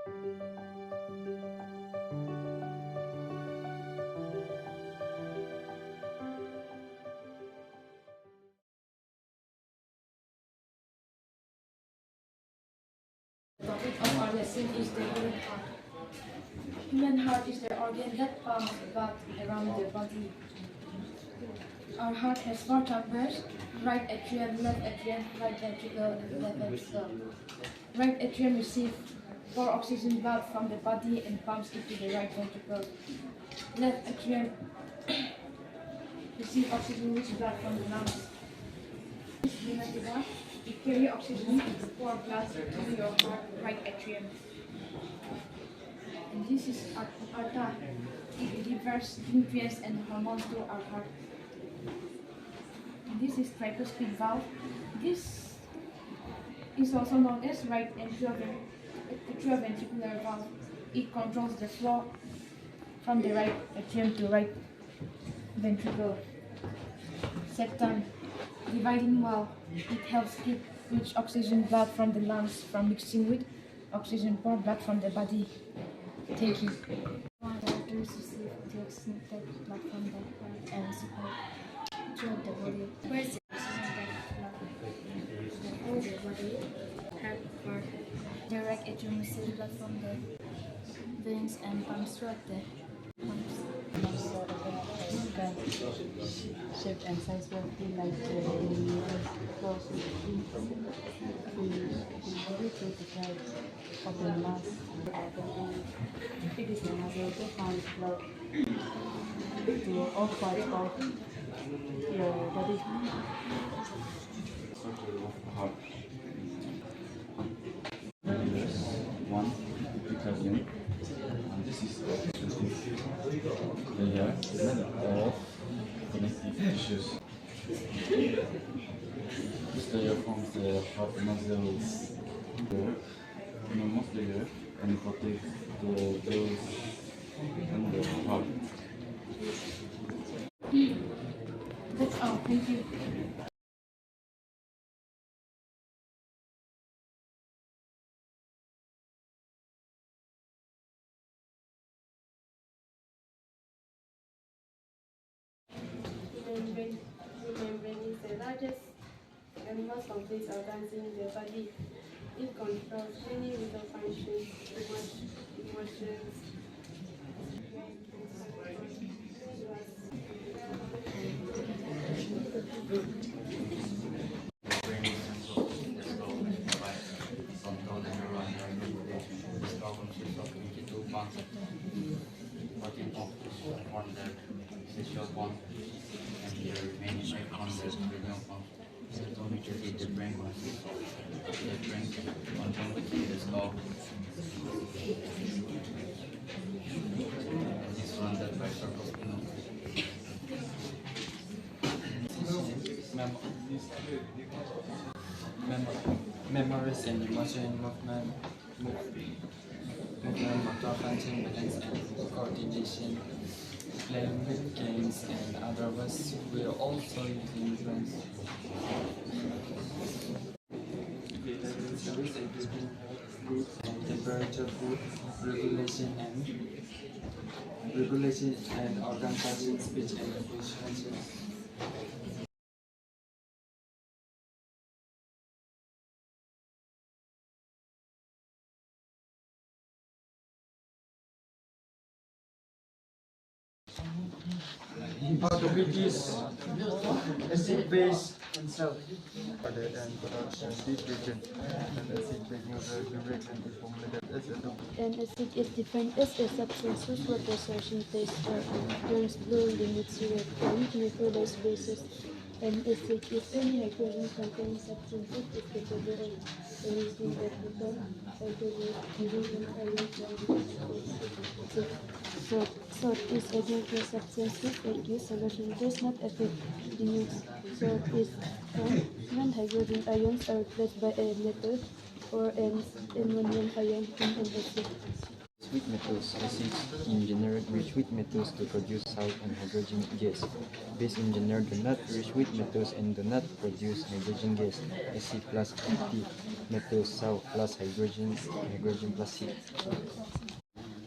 The topic of our lesson is the human heart. Human heart is the organ that pumps blood around the body. Our heart has four chambers: right atrium, left atrium, right ventricle, and left ventricle. Right atrium receives more oxygen blood from the body and pumps it to the right ventricle. Left atrium receives oxygen-rich blood from the lungs. It carries oxygen for blood to your heart, right atrium. And this is aorta. It delivers nutrients and hormones to our heart. And this is tricuspid valve. This is also known as right atrioventricular valve. It controls the flow from the right atrium to right ventricle. Septum, dividing valve. It helps keep rich oxygen blood from the lungs from mixing with oxygen poor blood from the body. Thank you. Arteries receive the oxygenated blood from the heart and supply throughout the body. Where is the oxygenated blood? The whole body, heart. The right atrium receives blood from the veins and pumps throughout the lungs. Shape and size will be like close to the type of the mass. It is another to find blood to all parts of your body. One, epithelium, and this is the layer of connective tissues. This layer forms the heart muscles, enormous layer, and protects the veins and the heart. That's all. Thank you. Human brain is the largest and most complex organ in the body. It controls many vital functions, emotions, Sexual bond and the remaining icon that renal bond. Serotonin the brain consists of the brain contains the skull. And is surrounded by circle spinal. Memories and emotion movement, motor function, balance and coordination. Playing with games and other ways will also influence temperature, food regulation and organ function, speech and language function. How to reduce acid-base cell and production detergent and acid-base direction is formulated as a An acid is defined as a substance whose water solution taste or turns blue limits red and neutralize bases. An acid is any hydrogen containing substance that is capable of releasing electrical, hydrogen, Salt is a neutral substance whose aqueous solution does not affect the nukes. Salt is formed when hydrogen ions are replaced by a metal or an ammonium ion in an acid. with metals. Acids engineered rich with metals to produce salt and hydrogen gas. Base engineered do not rich with metals and do not produce hydrogen gas. Acid plus anti metals, salt plus hydrogen, hydrogen plus C.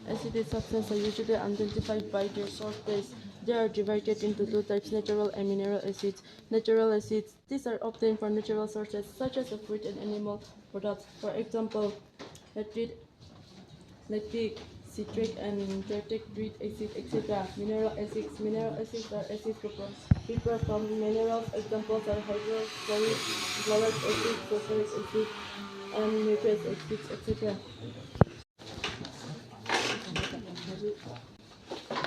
Acidic substances are usually identified by their source base. They are divided into two types, natural and mineral acids. Natural acids, these are obtained from natural sources such as the fruit and animal products. For example, lactic, citric and tartaric acid, etc. Mineral acids are acids prepared from minerals. Examples are hydrochloric, chloric acid, sulfuric acid, and nitric acids, etc.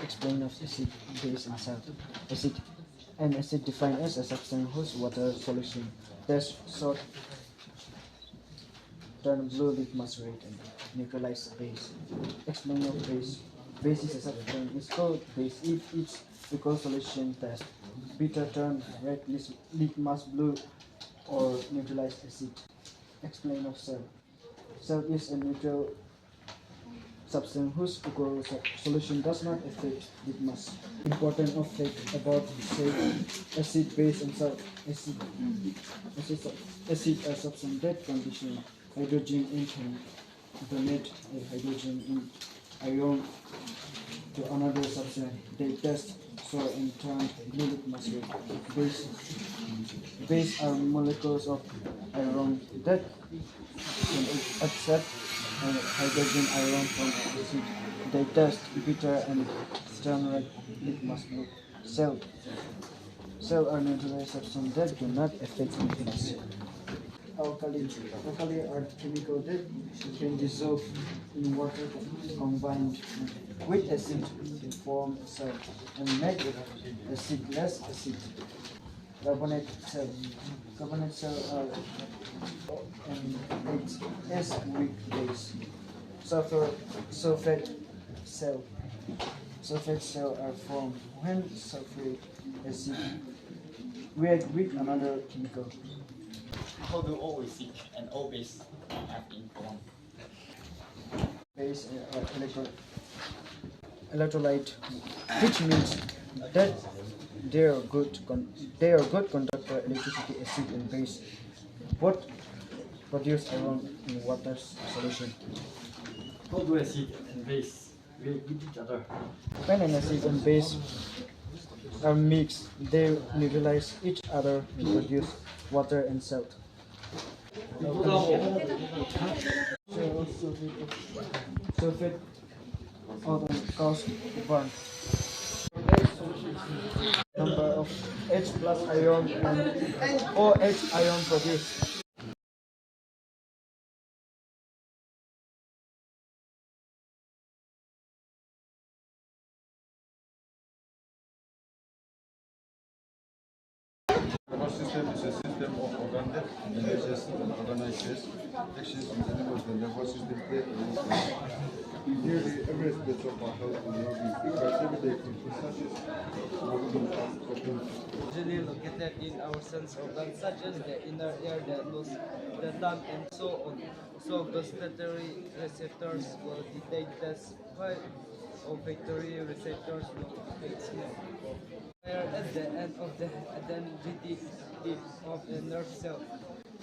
Explain of acid, base, and salt. Acid. An acid defined as a substance whose water solution test short turn blue litmus red and neutralize base. Explain of base. Base is a substance is called base if its equal solution test bitter turn red litmus blue or neutralize acid. Explain of cell. Cell is a neutral substance whose equal solution does not affect litmus. Important of fact about say acid, base, and salt. Acid are substance that condition hydrogen in can donate a hydrogen in ion to another substance. They test so and turn blue litmus red. Base are molecules of iron that can accept hydrogen ion from acid. They test bitter and turn red litmus blue. Cell are neutralized substances that do not affect litmus. Alkali are chemicals that can dissolve in water combined with acid to form a cell and make acid less acid. Carbonate cell are and S weak base. Sulfate cell. Sulfate cell are formed when sulfuric acid react with another chemical. How do all acid and all base have in common? Base electrolyte, which means that they are good conductor electricity. Acid and base both produce iron in water solution. How do acid and base react with each other? When an acid and base are mixed, they neutralize each other and produce water and salt. Sulfate cause burn. Number of H plus ion and OH ion produced. Nervous system is a system of organ that manages and organizes actions in animals. The nervous system plays a role in nearly every aspect of our health and well-being. It facilitates exercises, moving, and coping. Usually located in our sense organs such as the inner ear, the nose, the tongue, and so on. So gustatory receptors will detect taste, while olfactory receptors will detect smell. Where at the end of the dendritic tip of a nerve cell,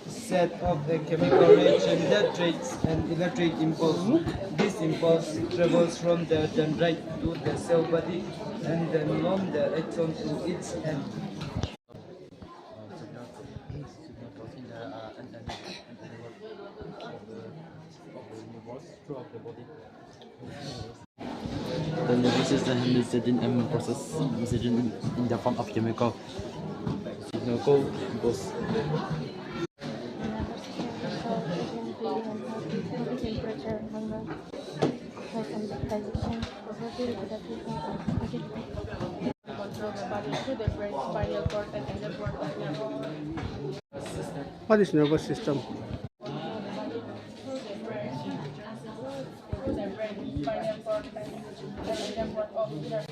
set of a chemical reaction that creates an electric impulse. This impulse travels from the dendrite to the cell body and then on the axon to its end. The nervous system handles certain process message in the form of chemical signal called impulse. Body temperature, hunger, health and digestion, poverty, reproduction, and Control the body through the brain, spinal cord, and network of nerves. What is nervous system? Through the brain, spinal cord, and network of nerves.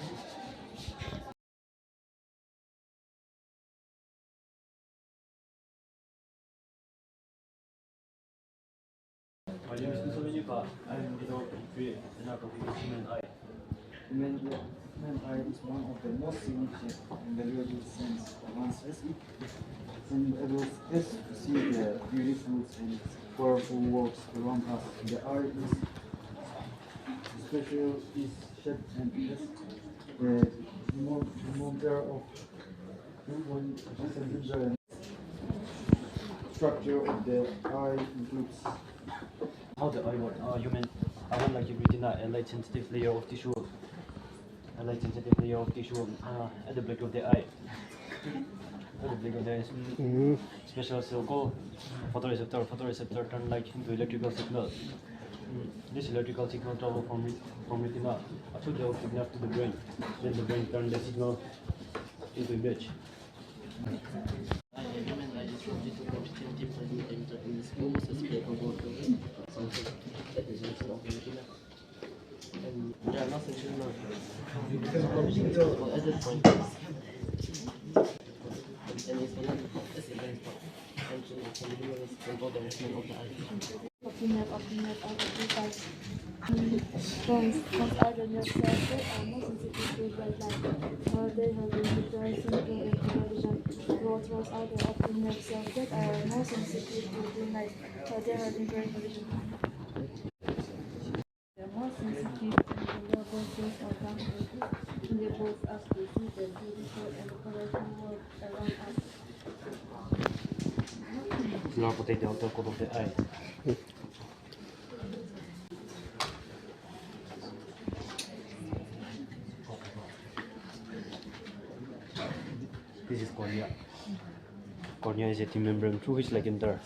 My name is Ghss Chozuba. I'm develop and create an artificial human eye. Human eye is one of the most significant and valuable sense of one's as it enables us to see the beautiful and powerful works around us. The eye is special, is shaped and is the remainder of human structure of the eye includes how the eye works. Human one like your retina, a light sensitive layer of tissue, at the back of the eye. At the back of the eye, special cell called photoreceptor. Photoreceptor turn light into electrical signal. This electrical signal travel from retina through the optic nerve to the brain. Then the brain turn the signal into image. The human eye is roughly 2.20 diameter and is almost as big as something that is also of the retina. And there are no central nerves or other points. And it's not as a brain spot. And can minimize control the movement of the eye. Optimal are the two types. Bones are the nerve cells that are most sensitive to bright light. They have been different in television. Rods are the optic nerve cells that are more sensitive to blue light. They have been very vision. They are more sensitive to the level cells of the enables us to see the beautiful and colorful world around us. Now protect the outer coat of the eye. This is cornea. Cornea is a thin membrane through which light can enter.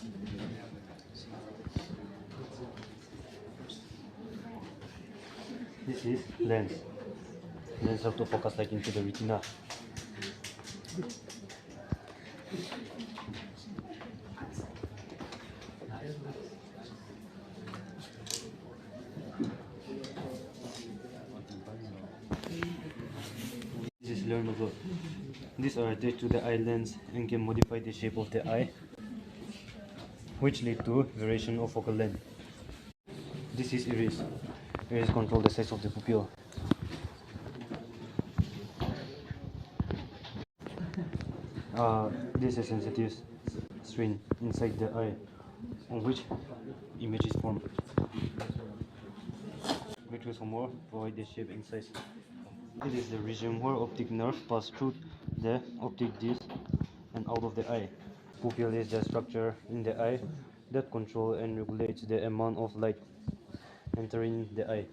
This is lens. Lens help to focus light into the retina. This is learnable. These are attached to the eye lens and can modify the shape of the eye, which lead to variation of focal length. This is iris. Iris control the size of the pupil. This is a sensitive screen inside the eye on which image is formed. Vitreous provide the shape and size. It is the region where optic nerve pass through the optic disc and out of the eye. Pupil is the structure in the eye that controls and regulates the amount of light entering the eye.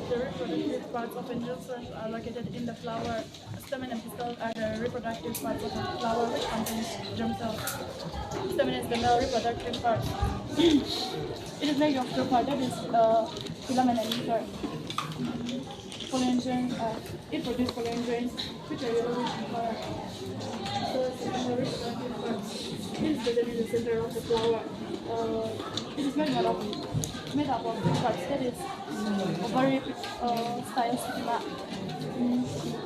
The reproductive parts of angel cells are located in the flower. Stamen and pistil are the reproductive parts of the flower which contains germ cells. Stamen is the male reproductive part. It is made of two parts, that is filament and ether. Pollen grains, it produces pollen grains which are yellowish in color. So it's the male reproductive part. It is present in the center of the flower. It is made up of two parts, that is ovary style stigma.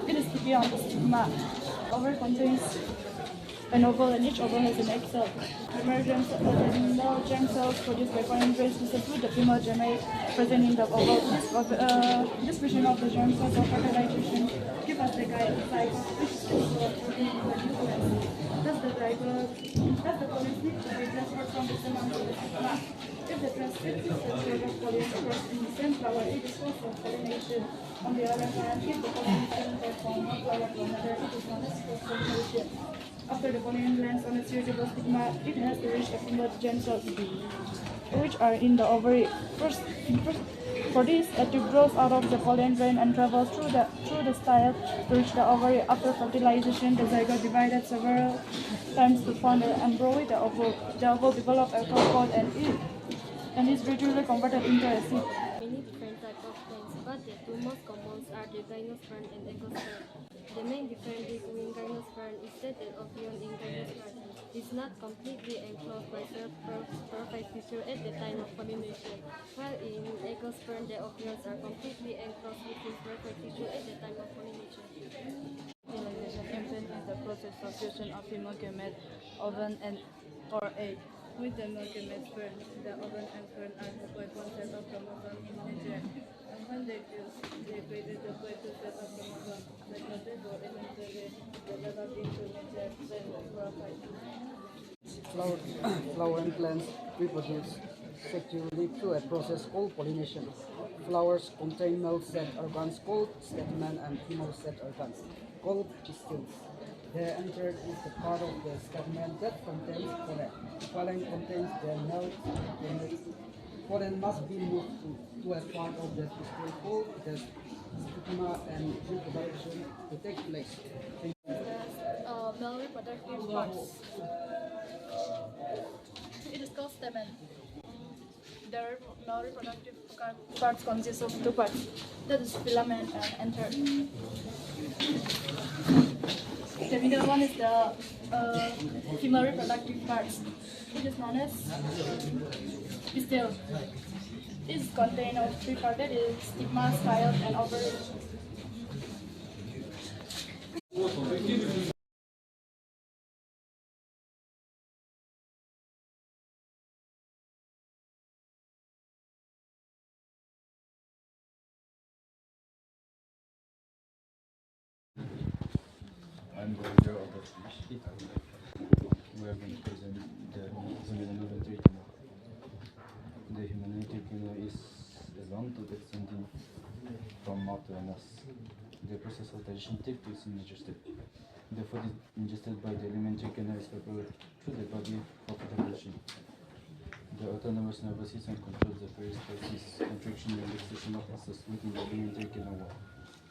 It is sticky on the stigma. Ovary contains an oval and each oval has an egg cell. The male germ cells produced by pollen grains distribute the female germ present in the oval. This version of the germ cells of fertilization give us the zygote, which is protein in the nucleus. Thus the pollen needs to be transferred from the stem to the stigma. If the transcription of pollen occurs in the same flower, it is also pollination. On the other hand, if the pollen is from one flower to another, it is known as cross-pollination. After the pollen lands on a suitable stigma, it has to reach a female germ cells, which are in the ovary. First, For this, a tube grows out of the pollen grain and travels through the style to reach the ovary. After fertilization, the zygote divided several times to form the embryo. The ovule develops a cocod and is gradually converted into a seed. Many different types of plants, but the two most common are the gymnosperm and ecosperm. The main difference between gymnosperm is that the ovule in gymnosperm is not completely enclosed by surface tissue at the time of pollination, while in ecosperm the ovules are completely enclosed within surface tissue at the time of pollination. Fertilization infant is the process of fusion of female gamete, ovum, and or egg with the male gamete sperm. The ovum and sperm are diploid one set of chromosomes in nature, and when they fuse, they create a diploid two set of chromosomes. The placebo eventually develop into nature then purified. Flowering plants reproduce sexually through a process called pollination. Flowers contain male set organs called stamen and female set organs called pistils. The anther is the part of the stamen that contains pollen. Pollen contains the male gametes. Pollen must be moved to a part of the pistil called the stigma and reproduction to take place. Male reproductive parts. It is called stamen. The male reproductive parts consist of two parts, that is filament and anther. The middle one is the female reproductive parts. It is known as pistil. It is contained of three parts, that is stigma, style, and ovary. I'm the leader of the speech. We are going to present the humanitarian canoe. The humanitarian canoe is a long-toothed extending from mouth to anus. The process of digestion takes place in major step. The food is ingested by the alimentary canal is propelled through the body for fertilization. The autonomous nervous system controls the peristalsis, contraction and relaxation of muscles within the alimentary canal wall.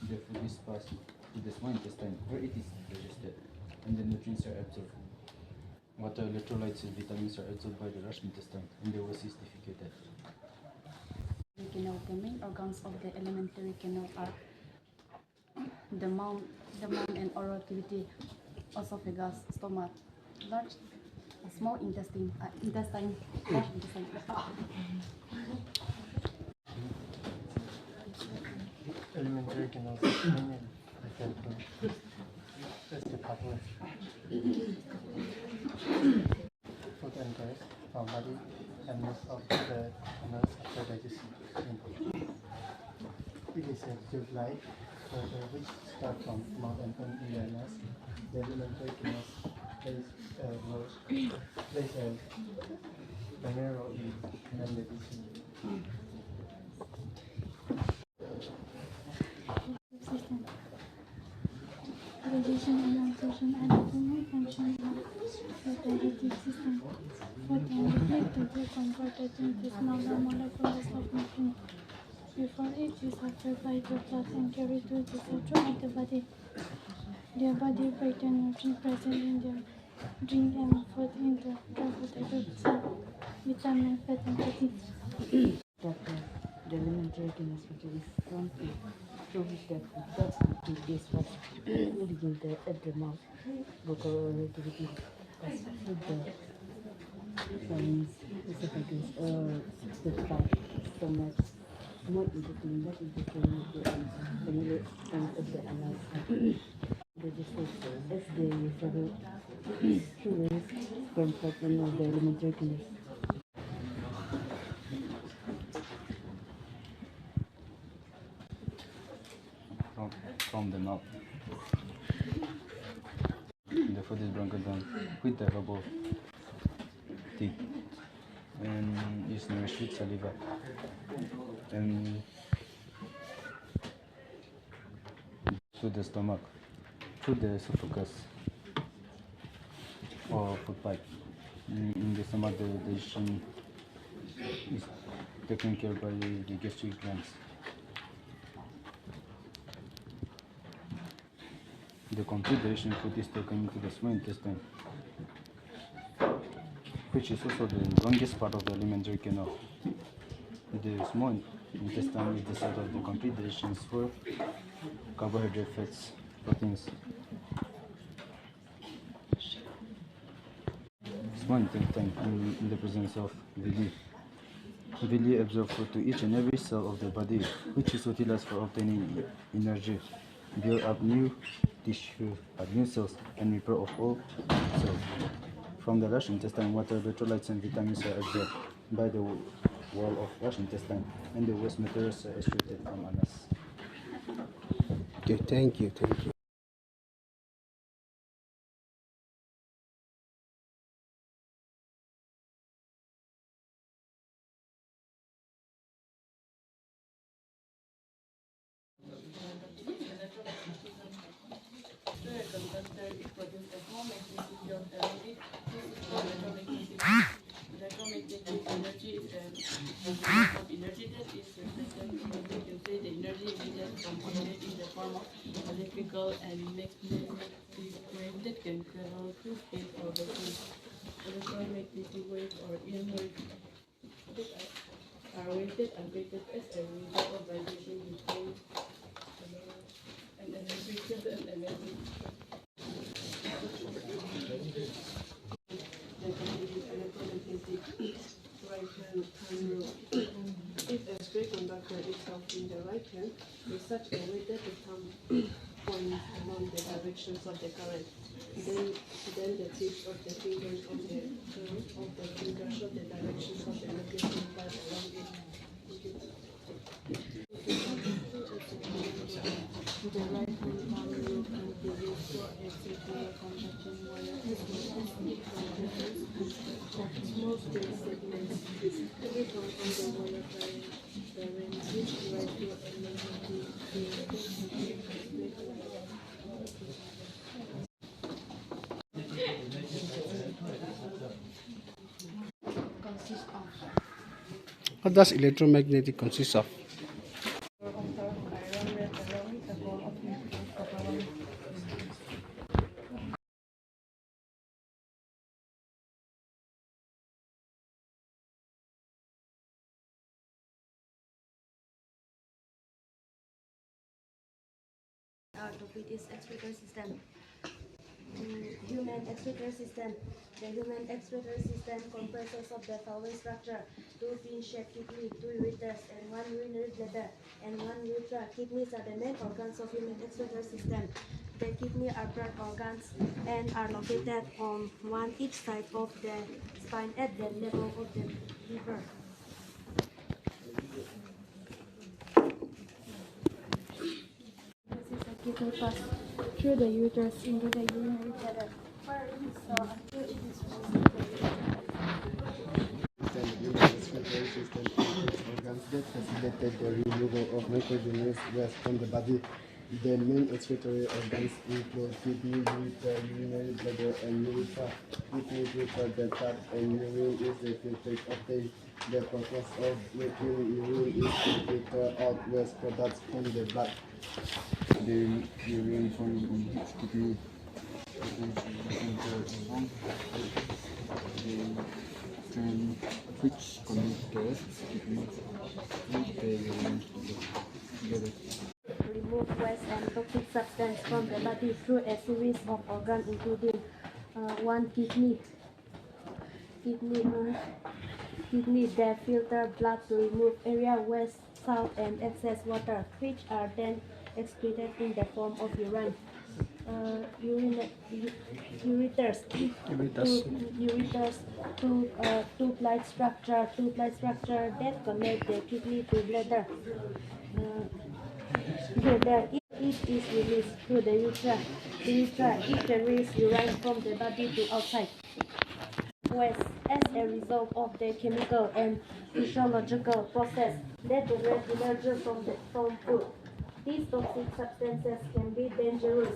The food is passed to the small intestine where it is digested and the nutrients are absorbed. Water, electrolytes and vitamins are absorbed by the large intestine and the waste is defecated. The main organs of the alimentary canal are the mouth and oral cavity, esophagus, stomach, small intestine, large intestine. Elementary canals are mainly referred to as the pathway. Food enters our body and moves out of the canals after digestion. It is a tube-like structure which starts from mouth and tongue in the anus. The alimentary canals plays a primary role in canal division. Digestion and absorption are the two main functions of the digestive system. Food and liquid to be converted into smaller molecules of nutrients before it is absorbed by the blood and carried to the cell throughout the body. The body breaks the nutrients present in the drink and food into carbohydrates, vitamin, fat, and proteins. The alimentary canal is from through which the food is passed within at the mouth, vocal activity, with the lungs, esophagus, the stomach, small intestine, large intestine, the middle and of the anus. The distance as they travel through the sperm pattern of the alimentary canal. From the mouth. The food is broken down with the help of teeth and is nourished with saliva and to the stomach through the esophagus or food pipe. In the stomach, the digestion is taken care by the gastric glands. The complete digestion food is taken into the small intestine, which is also the longest part of the alimentary canal. The small intestine is the site of the complete digestion for carbohydrate, fats, proteins. Small intestine in the presence of villi. Villi absorb food to each and every cell of the body, which is utilized for obtaining energy, build up new tissue, add new cells, and repair of all cells. From the large intestine, water, electrolytes, and vitamins are absorbed by the wall of large intestine, and the waste materials are excreted from anus. Okay, thank you, thank you. Electromagnetic energy is the amount of energy that is reflected. You can say the energy emitted from object in the form of electrical and magnetic wave that can travel through space or vacuum. Electromagnetic waves or EM waves are waves that are created as a result of vibration between an electric field and a magnetic. If a stray conductor is held in the right hand with such a way that the thumb points along the directions of the current, then the tips of the fingers of the fingers of the directions of the magnetic path along it. The right hand thumb rule can be used for a circular conducting wire as well as small string segments. Every point on the wire bearing which right to a magnetic field Consists of What does electromagnetic consist of? Our topic is excretory system. Human excretory system. The human excretory system comprises of the following structure: two pin-shaped kidney, two ureters, and one urinary bladder, and one urethra. Kidneys are the main organs of human excretory system. The kidney are blood organs and are located on one each side of the spine at the level of the liver. Kidney pass through the uterus into the urinary bladder, where it is stored until it is Human excretory system includes organs that facilitate the removal of nitrogenous waste from the body. The main excretory organs include kidney, ureter, urinary bladder, and urethra. Kidney prefer the tap, and urine is the filtrate obtained. The purpose of making urine is to filter out waste products from the blood. The urine from each kidney which connect the kidney with the urine together. remove waste and toxic substance from the body through a series of organs, including one kidney that filter blood to remove area waste, salt, and excess water, which are then excreted in the form of urine. Ureters, tube-like structure that connect the kidney to bladder. Bladder, it is released through the urethra. It carries urine from the body to outside. Waste as a result of the chemical and physiological process that generate energy from food. These toxic substances can be dangerous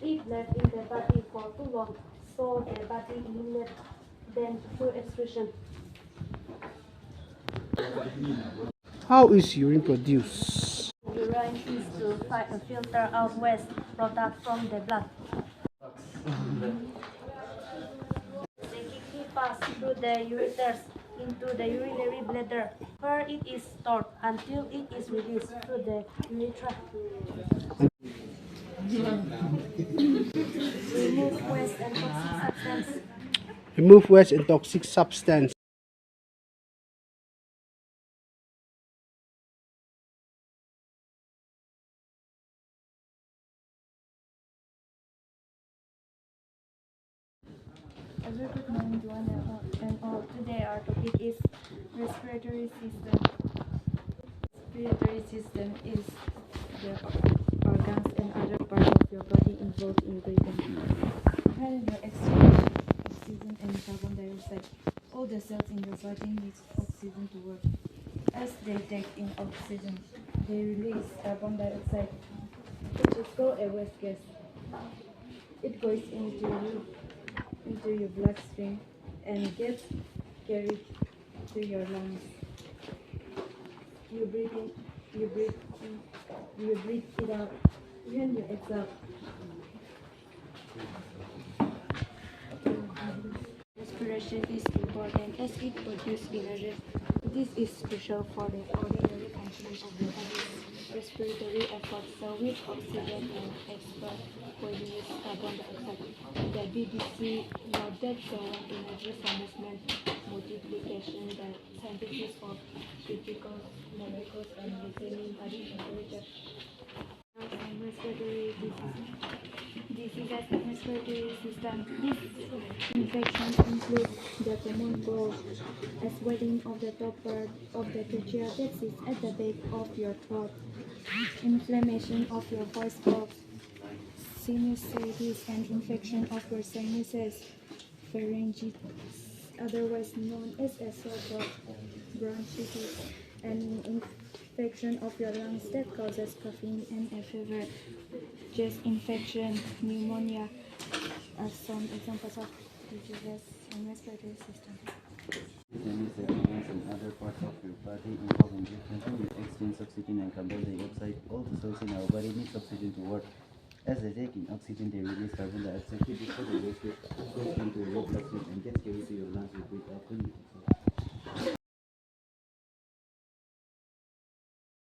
if left in the body for too long, so the body eliminates them through excretion. How is urine produced? Urine is to filter out waste product from the blood. They quickly pass through the ureters into the urinary bladder, where it is stored until it is released through the urethra. Remove waste and toxic substance. Remove waste and toxic substance. A very good morning to one and all. Today our topic is respiratory system. Respiratory system is the organs and other parts of your body involved in breathing. When you exchange oxygen and carbon dioxide, all the cells in your body need oxygen to work. As they take in oxygen, they release carbon dioxide, which is called a waste gas. It goes into your bloodstream and gets carried to your lungs. You breathe in, you breathe it out. When you exhale, respiration is important as it produces energy. This is crucial for the ordinary functioning of the body. Respiratory efforts so with oxygen and expel poisonous carbon dioxide. The BBC noted that energy management, multiplication, the synthesis of critical molecules and retaining body temperature. And respiratory diseases in respiratory system. These infections include the common cold, a swelling of the top part of the trachea that sits at the back of your throat, inflammation of your voice box, sinusitis and infection of your sinuses, pharyngitis, otherwise known as a sore throat, bronchitis, and infection of your lungs that causes coughing and a fever, chest infection, pneumonia are some examples of diseases in respiratory system. Then the organs and other parts of your body involved in breathing. We exchange oxygen and carbon dioxide. All the cells in our body need oxygen to work. As they take in oxygen, they release carbon dioxide, which is the waste goes into your blood.